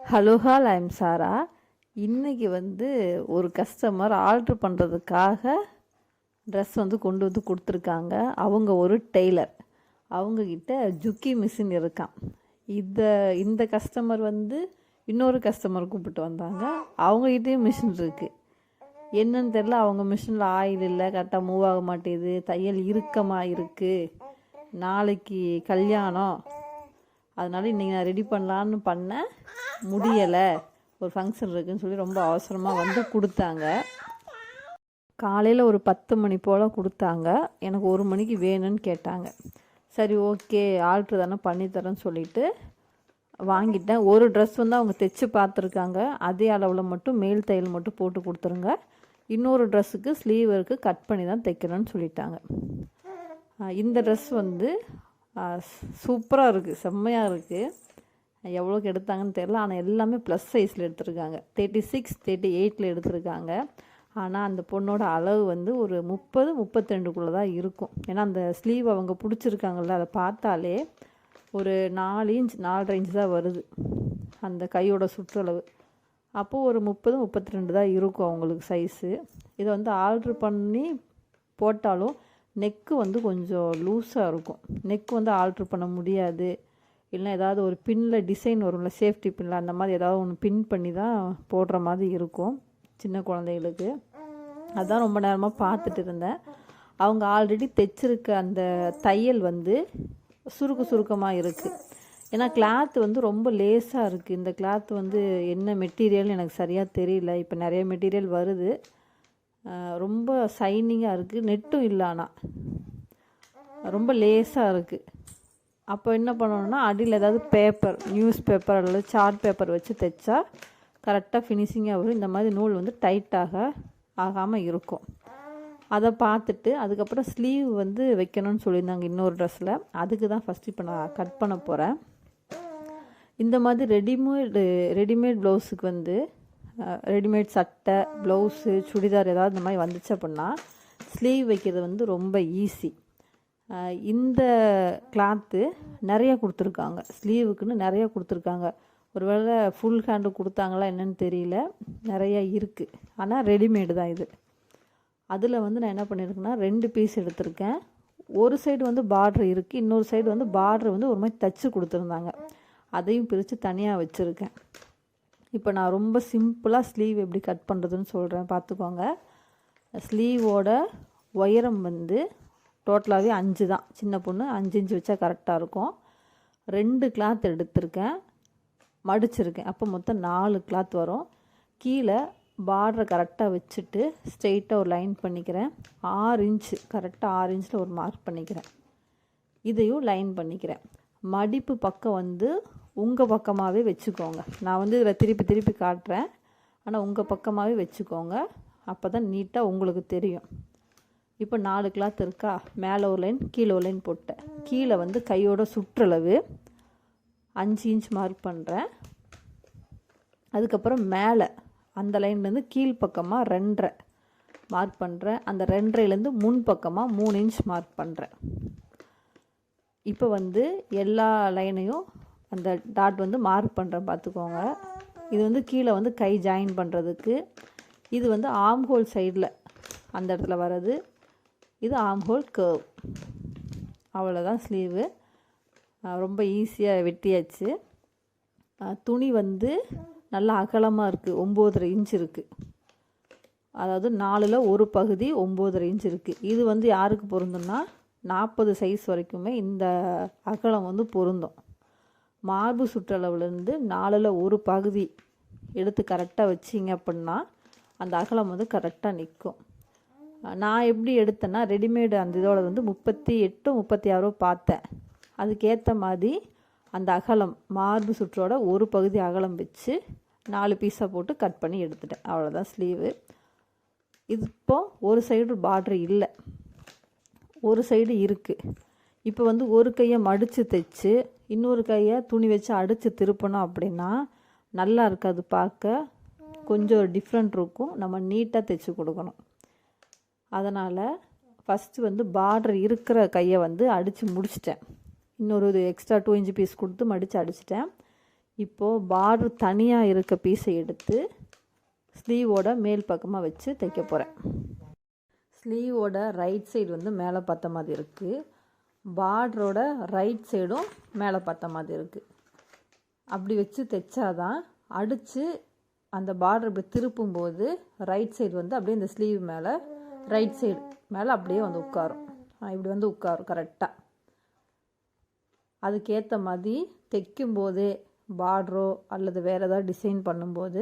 Hello hall I'm சாரா. இன்றைக்கி வந்து ஒரு கஸ்டமர் ஆர்ட்ரு பண்ணுறதுக்காக ட்ரெஸ் வந்து கொண்டு வந்து கொடுத்துருக்காங்க. அவங்க ஒரு டெய்லர், அவங்கக்கிட்ட ஜுக்கி மிஷின் இருக்கான். இந்த கஸ்டமர் வந்து இன்னொரு கஸ்டமர் கூப்பிட்டு வந்தாங்க. அவங்ககிட்டயும் மிஷின் இருக்குது. என்னன்னு தெரில, அவங்க மிஷினில் ஆயில் இல்லை, கரெக்டாக மூவ் ஆக மாட்டேது, தையல் இறுக்கமாக இருக்குது, நாளைக்கு கல்யாணம், அதனால் இன்றைக்கி நான் ரெடி பண்ணலான்னு பண்ணேன், முடியலை, ஒரு ஃபங்க்ஷன் இருக்குதுன்னு சொல்லி ரொம்ப அவசரமாக வந்து கொடுத்தாங்க. காலையில் ஒரு 10 மணி போல் கொடுத்தாங்க. எனக்கு 1 மணிக்கு வேணும்னு கேட்டாங்க. சரி ஓகே, ஆல்ட்ரு தானே பண்ணித்தரேன்னு சொல்லிவிட்டு வாங்கிட்டேன். ஒரு ட்ரெஸ் வந்து அவங்க தைச்சி பார்த்துருக்காங்க. அதே அளவில் மட்டும் மேல் தையல் மட்டும் போட்டு கொடுத்துருங்க, இன்னொரு ட்ரெஸ்ஸுக்கு ஸ்லீவ் இருக்குது, கட் பண்ணி தான் தைக்கிறேன்னு சொல்லிட்டாங்க. இந்த ட்ரெஸ் வந்து சூப்பராக இருக்குது, செம்மையாக இருக்குது. எவ்வளோக்கு எடுத்தாங்கன்னு தெரில, ஆனால் எல்லாமே ப்ளஸ் சைஸில் எடுத்திருக்காங்க. 36, 38 எடுத்திருக்காங்க. ஆனால் அந்த பொண்ணோட அளவு வந்து ஒரு 30, 32 தான் இருக்கும். ஏன்னா அந்த ஸ்லீவ் அவங்க பிடிச்சிருக்காங்கல்ல, அதை பார்த்தாலே ஒரு 4 இன்ச் 4.5 இன்ச் தான் வருது அந்த கையோட சுற்றளவு. அப்போது ஒரு 30, 32 தான் இருக்கும் அவங்களுக்கு சைஸு. இதை வந்து ஆர்ட்ரு பண்ணி போட்டாலும் நெக்கு வந்து கொஞ்சம் லூஸாக இருக்கும். நெக்கு வந்து ஆல்ட்ரு பண்ண முடியாது. இல்லைனா ஏதாவது ஒரு பின்னில் டிசைன் வரும்ல, சேஃப்டி பின்னில், அந்த மாதிரி ஏதாவது ஒன்று பின் பண்ணி தான் போடுற மாதிரி இருக்கும் சின்ன குழந்தைகளுக்கு. அதுதான் ரொம்ப நேரமாக பார்த்துட்டு இருந்தேன். அவங்க ஆல்ரெடி தைச்சிருக்க அந்த தையல் வந்து சுருக்கமாக இருக்குது. ஏன்னா கிளாத் வந்து ரொம்ப லேஸாக இருக்குது. இந்த கிளாத் வந்து என்ன மெட்டீரியல்னு எனக்கு சரியாக தெரியல. இப்போ நிறைய மெட்டீரியல் வருது, ரொம்ப ஷைனிங்காக இருக்குது. நெட்டும் இல்லை, ஆனால் ரொம்ப லேஸாக இருக்குது. அப்போ என்ன பண்ணணும்னா, அடியில் ஏதாவது பேப்பர், நியூஸ் பேப்பர் அல்லது சார்ட் பேப்பர் வச்சு தைச்சா கரெக்டாக ஃபினிஷிங்காக வரும். இந்த மாதிரி நூல் வந்து ஆகாமல் இருக்கும். அதை பார்த்துட்டு அதுக்கப்புறம் ஸ்லீவ் வந்து வைக்கணும்னு சொல்லியிருந்தாங்க இன்னொரு ட்ரெஸ்ஸில். அதுக்கு தான் ஃபஸ்ட்டு இப்போ நான் கட் பண்ண போகிறேன். இந்த மாதிரி ரெடிமேட் ப்ளவுஸுக்கு வந்து ரெடிமேட் சட்டை, ப்ளவுஸு, சுடிதார் ஏதாவது இந்த மாதிரி வந்துச்சு அப்படின்னா ஸ்லீவ் வைக்கிறது வந்து ரொம்ப ஈஸி. இந்த கிளாத்து நிறைய கொடுத்துருக்காங்க, ஸ்லீவுக்குன்னு நிறைய கொடுத்துருக்காங்க. ஒருவேளை ஃபுல் ஹேண்டு கொடுத்தாங்களா என்னன்னு தெரியல, நிறைய இருக்குது. ஆனால் ரெடிமேடு தான் இது. அதில் வந்து நான் என்ன பண்ணியிருக்கேன்னா 2 பீஸ் எடுத்திருக்கேன். ஒரு சைடு வந்து பார்ட்ரு இருக்குது, இன்னொரு சைடு வந்து பார்ட்ரு வந்து ஒரு மாதிரி தச்சு கொடுத்துருந்தாங்க. அதையும் பிரித்து தனியாக வச்சுருக்கேன். இப்போ நான் ரொம்ப சிம்பிளாக ஸ்லீவ் எப்படி கட் பண்ணுறதுன்னு சொல்கிறேன், பார்த்துக்கோங்க. ஸ்லீவோட உயரம் வந்து டோட்டலாகவே 5 தான். சின்ன பொண்ணு 5 இன்ச் வச்சா கரெக்டாக இருக்கும். 2 கிளாத் எடுத்திருக்கேன், மடிச்சிருக்கேன். அப்போ மொத்தம் 4 கிளாத் வரும். கீழே பார்டரை கரெக்டாக வச்சுட்டு ஸ்ட்ரெயிட்டாக ஒரு லைன் பண்ணிக்கிறேன். 6 இன்ச்சு, கரெக்டாக 6 இன்ச்சில் ஒரு மார்க் பண்ணிக்கிறேன். இதையும் லைன் பண்ணிக்கிறேன். மடிப்பு பக்கம் வந்து உங்கள் பக்கமாகவே வச்சுக்கோங்க. நான் வந்து இதில் திருப்பி காட்டுறேன், ஆனால் உங்கள் பக்கமாகவே வச்சுக்கோங்க. அப்போ தான் நீட்டாக உங்களுக்கு தெரியும். இப்போ 4 கிளாத் இருக்கா, மேலே ஒரு லைன், கீழே ஒரு லைன் போட்டேன். கீழே வந்து கையோட சுற்றளவு 5 இன்ச் மார்க் பண்ணுறேன். அதுக்கப்புறம் மேலே அந்த லைன்லேருந்து கீழ்ப்பக்கமாக 2.5 மார்க் பண்ணுறேன். அந்த 2.5லேருந்து முன் பக்கமாக 3 இன்ச் மார்க் பண்ணுறேன். இப்போ வந்து எல்லா லைனையும் அந்த டாட் வந்து மார்க் பண்ணுறேன், பார்த்துக்கோங்க. இது வந்து கீழே வந்து கை ஜாயின் பண்ணுறதுக்கு. இது வந்து ஆர்ம் ஹோல் சைடில் அந்த இடத்துல வர்றது. இது ஆர்ம் ஹோல் கர்வ். அவ்வளோதான் ஸ்லீவு. ரொம்ப ஈஸியாக வெட்டியாச்சு. துணி வந்து நல்லா அகலமாக இருக்குது, 9.5 இன்ச் இருக்குது. அதாவது 4ல் ஒரு பகுதி 9.5 இன்ச் இருக்குது. இது வந்து யாருக்கு பொருந்தும்னா 40 சைஸ் வரைக்குமே இந்த அகலம் வந்து பொருந்தும். மார்பு சுற்றளவுலேருந்து 4ல் ஒரு பகுதி எடுத்து கரெக்டாக வச்சிங்க அப்படின்னா அந்த அகலம் வந்து கரெக்டாக நிற்கும். நான் எப்படி எடுத்தேன்னா, ரெடிமேடு அந்த இதோட வந்து 38, 36 பார்த்தேன். அதுக்கேற்ற மாதிரி அந்த அகலம் மார்பு சுற்றோட ஒரு பகுதி அகலம் வச்சு 4 பீஸாக போட்டு கட் பண்ணி எடுத்துட்டேன். அவ்வளோதான் ஸ்லீவு. இது இப்போது ஒரு சைடு பார்ட்ரு இல்லை, ஒரு சைடு இருக்குது. இப்போ வந்து ஒரு கையை மடித்து தைச்சு இன்னொரு கையை துணி வச்சு அடித்து திருப்பணும் அப்படின்னா நல்லா இருக்காது, பார்க்க கொஞ்சம் டிஃப்ரெண்ட் இருக்கும். நம்ம நீட்டாக தைச்சி கொடுக்கணும். அதனால் ஃபஸ்ட்டு வந்து பார்டர் இருக்கிற கையை வந்து அடித்து முடிச்சிட்டேன். இன்னொரு எக்ஸ்ட்ரா 2 இன்ச் பீஸ் கொடுத்து மடித்து அடிச்சிட்டேன். இப்போது பார்டர் தனியாக இருக்க பீஸை எடுத்து ஸ்லீவோட மேல் பக்கமாக வச்சு தைக்க போகிறேன். ஸ்லீவோட ரைட் சைடு வந்து மேலே பார்த்த மாதிரி இருக்குது, பார்டரோட ரைட் சைடும் மேலே பார்த்த மாதிரி இருக்குது. அப்படி வச்சு தைச்சாதான் அடித்து அந்த பார்டர் இப்படி திருப்பும்போது ரைட் சைடு வந்து அப்படியே இந்த ஸ்லீவ் மேலே ரைட் சைடு மேலே அப்படியே வந்து உட்காரும். இப்படி வந்து உட்காரும் கரெக்டாக. அதுக்கேற்ற மாதிரி தைக்கும்போதே பார்டரோ அல்லது வேறு ஏதாவது டிசைன் பண்ணும்போது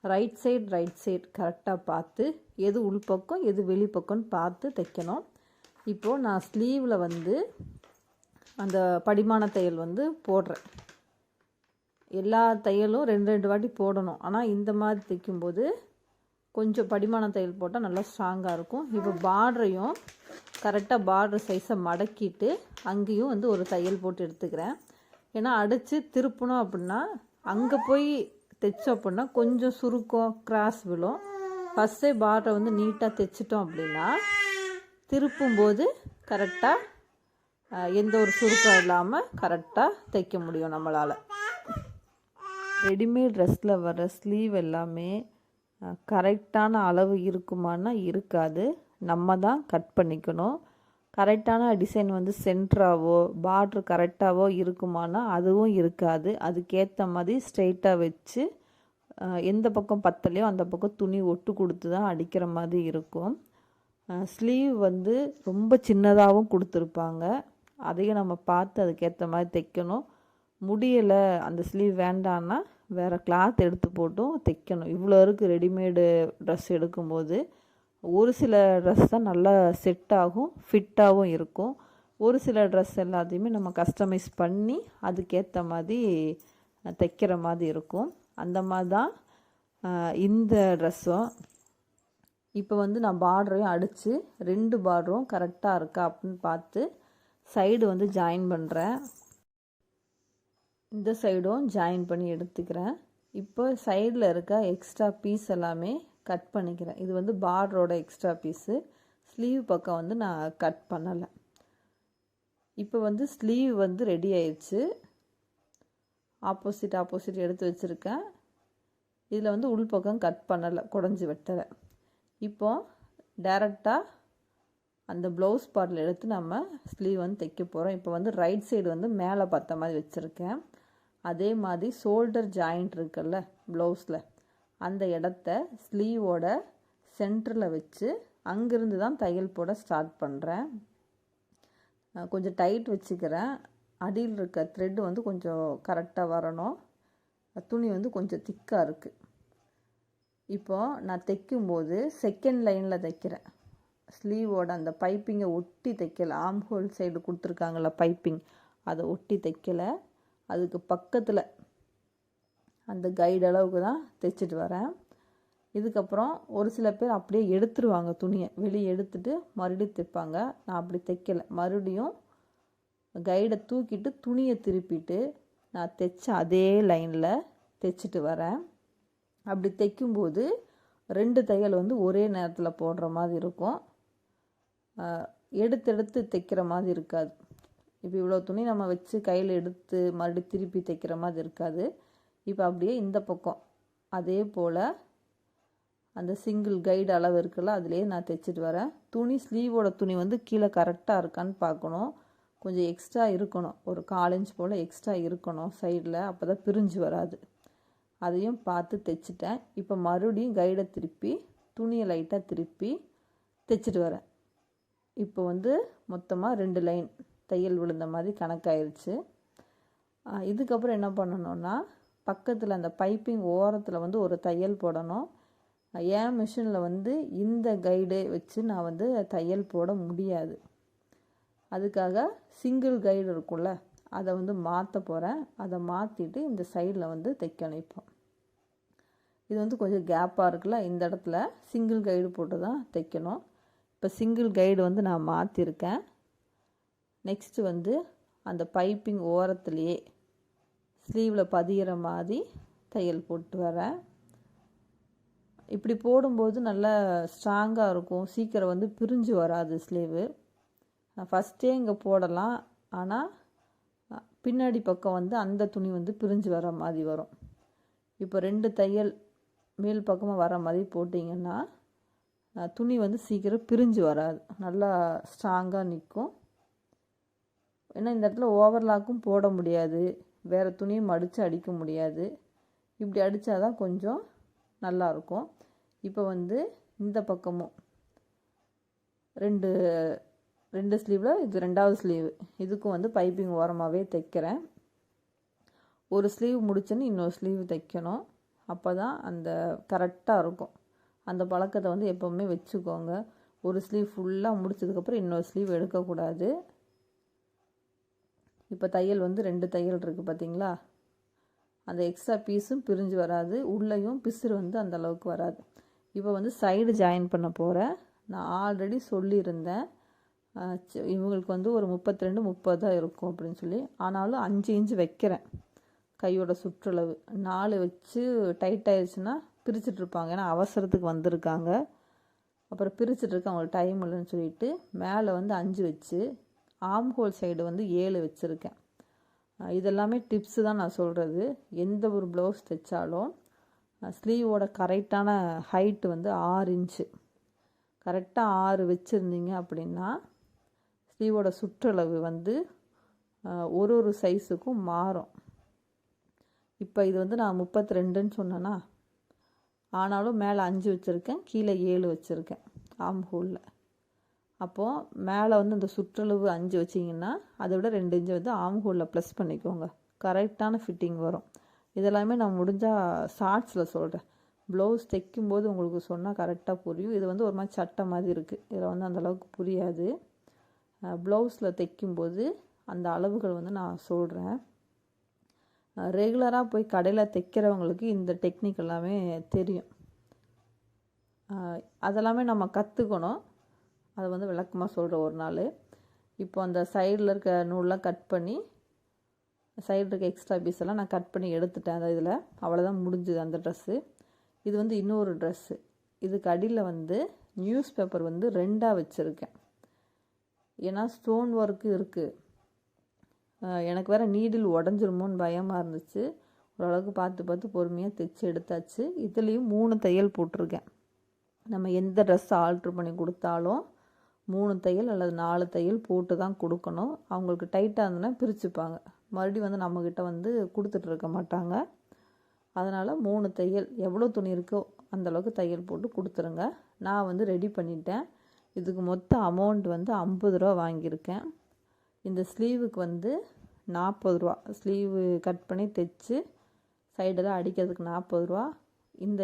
ரைட் சைடு கரெக்டாக பார்த்து எது உள்பக்கம் எது வெளிப்பக்கம்னு பார்த்து தைக்கணும். இப்போது நான் ஸ்லீவில் வந்து அந்த படிமான தையல் வந்து போடுறேன். எல்லா தையலும் 2 வாட்டி போடணும். ஆனால் இந்த மாதிரி தைக்கும்போது கொஞ்சம் படிமான தையல் போட்டால் நல்லா ஸ்ட்ராங்காக இருக்கும். இப்போ பார்டரையும் கரெக்டாக பார்டர் சைஸை மடக்கிட்டு அங்கேயும் வந்து ஒரு தையல் போட்டு எடுத்துக்கிறேன். ஏன்னா அடித்து திருப்பணும் அப்படின்னா அங்கே போய் தைச்சோம் அப்படின்னா கொஞ்சம் சுருக்கம் கிராஸ் விழும். ஃபஸ்ட்டே பார்டரை வந்து நீட்டாக தைச்சிட்டோம் அப்படின்னா திருப்பும்போது கரெக்டாக எந்த ஒரு சுருக்கம் இல்லாமல் கரெக்டாக தைக்க முடியும் நம்மளால். ரெடிமேட் ட்ரெஸ்ஸில் வர ஸ்லீவ் எல்லாமே கரெக்டான அளவு இருக்குமானா இருக்காது. நம்ம தான் கட் பண்ணிக்கணும். கரெக்டான டிசைன் வந்து சென்டராகவோ பார்ட்ரு கரெக்டாகவோ இருக்குமானா அதுவும் இருக்காது. அதுக்கேற்ற மாதிரி ஸ்ட்ரெயிட்டாக வச்சு எந்த பக்கம் பத்தலையோ அந்த பக்கம் துணி ஒட்டு கொடுத்து தான் அடிக்கிற மாதிரி இருக்கும். ஸ்லீவ் வந்து ரொம்ப சின்னதாகவும் கொடுத்துருப்பாங்க. அதையும் நம்ம பார்த்து அதுக்கேற்ற மாதிரி தைக்கணும். முடியலை அந்த ஸ்லீவ் வேண்டான்னா வேறு கிளாத் எடுத்து போட்டும் தைக்கணும். இவ்வளோ இருக்குது ரெடிமேடு ட்ரெஸ் எடுக்கும்போது. ஒரு சில ட்ரெஸ் தான் நல்லா செட் ஆகும், ஃபிட்டாகவும் இருக்கும். ஒரு சில ட்ரெஸ் எல்லாத்தையுமே நம்ம கஸ்டமைஸ் பண்ணி அதுக்கேற்ற மாதிரி தைக்கிற மாதிரி இருக்கும். அந்த மாதிரி தான் இந்த ட்ரெஸ்ஸும். இப்போ வந்து நான் பார்டரையும் அடித்து 2 பார்டரும் கரெக்டாக இருக்கா அப்படின்னு பார்த்து சைடு வந்து ஜாயின் பண்ணுறேன். இந்த சைடும் ஜாயின் பண்ணி எடுத்துக்கிறேன். இப்போ சைடில் இருக்க எக்ஸ்ட்ரா பீஸ் எல்லாமே கட் பண்ணிக்கிறேன். இது வந்து பார்டரோட எக்ஸ்ட்ரா பீஸு. ஸ்லீவ் பக்கம் வந்து நான் கட் பண்ணலை. இப்போ வந்து ஸ்லீவ் வந்து ரெடி ஆயிடுச்சு. ஆப்போசிட் எடுத்து வச்சுருக்கேன். இதில் வந்து உள்பக்கம் கட் பண்ணலை, குடஞ்சி வெட்டலை. இப்போ டைரெக்டாக அந்த ப்ளவுஸ் பார்ட்டில் எடுத்து நம்ம ஸ்லீவ் வந்து தைக்க போகிறோம். இப்போ வந்து ரைட் சைடு வந்து மேலே பார்த்த மாதிரி வச்சுருக்கேன். அதே மாதிரி ஷோல்டர் ஜாயிண்ட் இருக்குல்ல ப்ளவுஸில், அந்த இடத்த ஸ்லீவோட சென்டரில் வச்சு அங்கேருந்து தான் தையல் போட ஸ்டார்ட் பண்ணுறேன். கொஞ்சம் டைட் வச்சுக்கிறேன். அடியில் இருக்க த்ரெட்டு வந்து கொஞ்சம் கரெக்டாக வரணும். துணி வந்து கொஞ்சம் திக்காக இருக்குது. இப்போது நான் தைக்கும்போது செகண்ட் லைனில் தைக்கிறேன். ஸ்லீவோட அந்த பைப்பிங்கை ஒட்டி தைக்கலை. ஆம் ஹோல் சைடு கொடுத்துருக்காங்கள பைப்பிங், அதை ஒட்டி தைக்கலை. அதுக்கு பக்கத்தில் அந்த கைடு அளவுக்கு தான் தைச்சிட்டு வரேன். இதுக்கப்புறம் ஒரு சில பேர் அப்படியே எடுத்துருவாங்க, துணியை வெளியே எடுத்துட்டு மறுபடியும் தைப்பாங்க. நான் அப்படி தைக்கலை. மறுபடியும் கைடை தூக்கிட்டு துணியை திருப்பிட்டு நான் தைச்ச அதே லைனில் தைச்சிட்டு வரேன். அப்படி தைக்கும்போது 2 தையல் வந்து ஒரே நேரத்தில் போடுற மாதிரி இருக்கும். எடுத்து தைக்கிற மாதிரி இருக்காது. இப்போ இவ்வளோ துணி நம்ம வச்சு கையில் எடுத்து மறுபடியும் திருப்பி தைக்கிற மாதிரி இருக்காது. இப்போ அப்படியே இந்த பக்கம் அதே போல் அந்த சிங்கிள் கைடு அளவு இருக்குல்ல, அதுலேயே நான் தைச்சிட்டு வரேன். துணி ஸ்லீவோட துணி வந்து கீழே கரெக்டாக இருக்கான்னு பார்க்கணும். கொஞ்சம் எக்ஸ்ட்ரா இருக்கணும், ஒரு 1/4 இன்ச் போல் எக்ஸ்ட்ரா இருக்கணும் சைடில், அப்போ தான் பிரிஞ்சு வராது. அதையும் பார்த்து தைச்சிட்டேன். இப்போ மறுபடியும் கைடை திருப்பி துணியை லைட்டாக திருப்பி தைச்சிட்டு வரேன். இப்போ வந்து மொத்தமாக 2 லைன் தையல் விழுந்த மாதிரி கணக்காயிருச்சு. இதுக்கப்புறம் என்ன பண்ணணும்னா பக்கத்தில் அந்த பைப்பிங் ஓரத்தில் வந்து ஒரு தையல் போடணும். என் மிஷினில் வந்து இந்த கைடை வச்சு நான் வந்து தையல் போட முடியாது. அதுக்காக சிங்கிள் கைடு இருக்கும்ல, அதை வந்து மாற்ற போகிறேன். அதை மாற்றிட்டு இந்த சைடில் வந்து தைக்கணும். இப்போ இது வந்து கொஞ்சம் கேப்பாக இருக்குல்ல, இந்த இடத்துல சிங்கிள் கைடு போட்டு தான் தைக்கணும். இப்போ சிங்கிள் கைடு வந்து நான் மாற்றிருக்கேன். நெக்ஸ்ட்டு வந்து அந்த பைப்பிங் ஓரத்துலேயே ஸ்லீவில் பதிகிற மாதிரி தையல் போட்டு வரேன். இப்படி போடும்போது நல்லா ஸ்ட்ராங்காக இருக்கும், சீக்கிரம் வந்து பிரிஞ்சு வராது ஸ்லீவு. ஃபஸ்ட்டே இங்கே போடலாம், ஆனால் பின்னாடி பக்கம் வந்து அந்த துணி வந்து பிரிஞ்சு வர மாதிரி வரும். இப்போ 2 தையல் மேல் பக்கமாக வர மாதிரி போட்டிங்கன்னா துணி வந்து சீக்கிரம் பிரிஞ்சு வராது, நல்லா ஸ்ட்ராங்காக நிற்கும். ஏன்னா இந்த இடத்துல ஓவர்லாக்கும் போட முடியாது, வேறு துணியும் மடித்து அடிக்க முடியாது. இப்படி அடித்தாதான் கொஞ்சம் நல்லாயிருக்கும். இப்போ வந்து இந்த பக்கமும் ரெண்டு ஸ்லீவில் இது 2வது ஸ்லீவ், இதுக்கும் வந்து பைப்பிங் ஓரமாகவே தைக்கிறேன். ஒரு ஸ்லீவ் முடிச்சுன்னு இன்னொரு ஸ்லீவ் தைக்கணும், அப்போ தான் அந்த கரெக்டாக இருக்கும். அந்த பழக்கத்தை வந்து எப்போவுமே வச்சுக்கோங்க. ஒரு ஸ்லீவ் ஃபுல்லாக முடிச்சதுக்கப்புறம் இன்னொரு ஸ்லீவ் எடுக்கக்கூடாது. இப்போ தையல் வந்து 2 தையல் இருக்குது பார்த்தீங்களா, அந்த எக்ஸ்ட்ரா பீஸும் பிரிஞ்சு வராது, உள்ளேயும் பிசுறு வந்து அந்த அளவுக்கு வராது. இப்போ வந்து சைடு ஜாயின் பண்ண போகிறேன். நான் ஆல்ரெடி சொல்லியிருந்தேன் இவங்களுக்கு வந்து ஒரு 32-30 தான் இருக்கும் அப்படின்னு சொல்லி. ஆனாலும் 5 இன்ச்சு வைக்கிறேன் கையோட சுற்றளவு. 4 வச்சு டைட் ஆயிடுச்சுன்னா பிரிச்சுட்ருப்பாங்க, ஏன்னா அவசரத்துக்கு வந்திருக்காங்க. அப்புறம் பிரிச்சுட்ருக்க அவங்களுக்கு டைம் இல்லைன்னு சொல்லிட்டு மேலே வந்து 5 வச்சு, ஆம் ஹோல் சைடு வந்து 7 வச்சுருக்கேன். இதெல்லாமே டிப்ஸு தான் நான் சொல்கிறது. எந்த ஒரு ப்ளவுஸ் தைச்சாலும் ஸ்லீவோட கரெக்டான ஹைட்டு வந்து 6 இன்ச்சு. கரெக்டாக 6 வச்சுருந்தீங்க அப்படின்னா ஸ்லீவோட சுற்றளவு வந்து ஒரு சைஸுக்கும் மாறும். இப்போ இது வந்து நான் 32ன்னு சொன்னேன்னா, ஆனாலும் மேலே 5 வச்சுருக்கேன், கீழே 7 வச்சுருக்கேன் ஆம் ஹோலில். அப்போது மேலே வந்து அந்த சுற்றளவு 5 வச்சிங்கன்னா அதை விட 2 இன்ச்சு வந்து ஆம் ஹோலில் ப்ளஸ் பண்ணிக்கோங்க, கரெக்டான ஃபிட்டிங் வரும். இதெல்லாமே நான் முடிஞ்சால் ஷார்ட்ஸில் சொல்கிறேன். ப்ளவுஸ் தைக்கும்போது உங்களுக்கு சொன்னால் கரெக்டாக புரியும். இது வந்து ஒரு மாதிரி சட்டை மாதிரி இருக்குது, இதில் வந்து அந்தளவுக்கு புரியாது. ப்ளவுஸில் தைக்கும்போது அந்த அளவுகள் வந்து நான் சொல்கிறேன். ரெகுலராக போய் கடையில் தைக்கிறவங்களுக்கு இந்த டெக்னிக் எல்லாமே தெரியும். அதெல்லாமே நம்ம கற்றுக்கணும். அதை வந்து விளக்கமாக சொல்கிறேன் ஒரு நாள். இப்போ அந்த சைடில் இருக்க நூல்லாம் கட் பண்ணி, சைடில் இருக்க எக்ஸ்ட்ரா பீஸ் எல்லாம் நான் கட் பண்ணி எடுத்துட்டேன் அந்த இதில். அவ்வளோதான் முடிஞ்சுது அந்த ட்ரெஸ்ஸு. இது வந்து இன்னொரு ட்ரெஸ்ஸு. இதுக்கு அடியில் வந்து நியூஸ் பேப்பர் வந்து 2ஆக வச்சுருக்கேன், ஏன்னா ஸ்டோன் ஒர்க்கு இருக்குது. எனக்கு வேறு நீடில் உடஞ்சிருமோன்னு பயமாக இருந்துச்சு. ஓரளவுக்கு பார்த்து பொறுமையாக தைச்சி எடுத்தாச்சு. இதுலேயும் 3 தையல் போட்டிருக்கேன். நம்ம எந்த ட்ரெஸ் ஆல்ட்ரு பண்ணி கொடுத்தாலும் 3 தையல் அல்லது 4 தையல் போட்டு தான் கொடுக்கணும். அவங்களுக்கு டைட்டாக இருந்ததுன்னா பிரிச்சுப்பாங்க, மறுபடியும் வந்து நம்மக்கிட்ட வந்து கொடுத்துட்ருக்க மாட்டாங்க. அதனால் 3 தையல், எவ்வளோ துணி இருக்கோ அந்தளவுக்கு தையல் போட்டு கொடுத்துருங்க. நான் வந்து ரெடி பண்ணிட்டேன். இதுக்கு மொத்த அமௌண்ட் வந்து 50 ரூபா வாங்கியிருக்கேன். இந்த ஸ்லீவுக்கு வந்து 40 ரூபா, ஸ்லீவு கட் பண்ணி தைச்சு சைடெல்லாம் அடிக்கிறதுக்கு 40 ரூபா. இந்த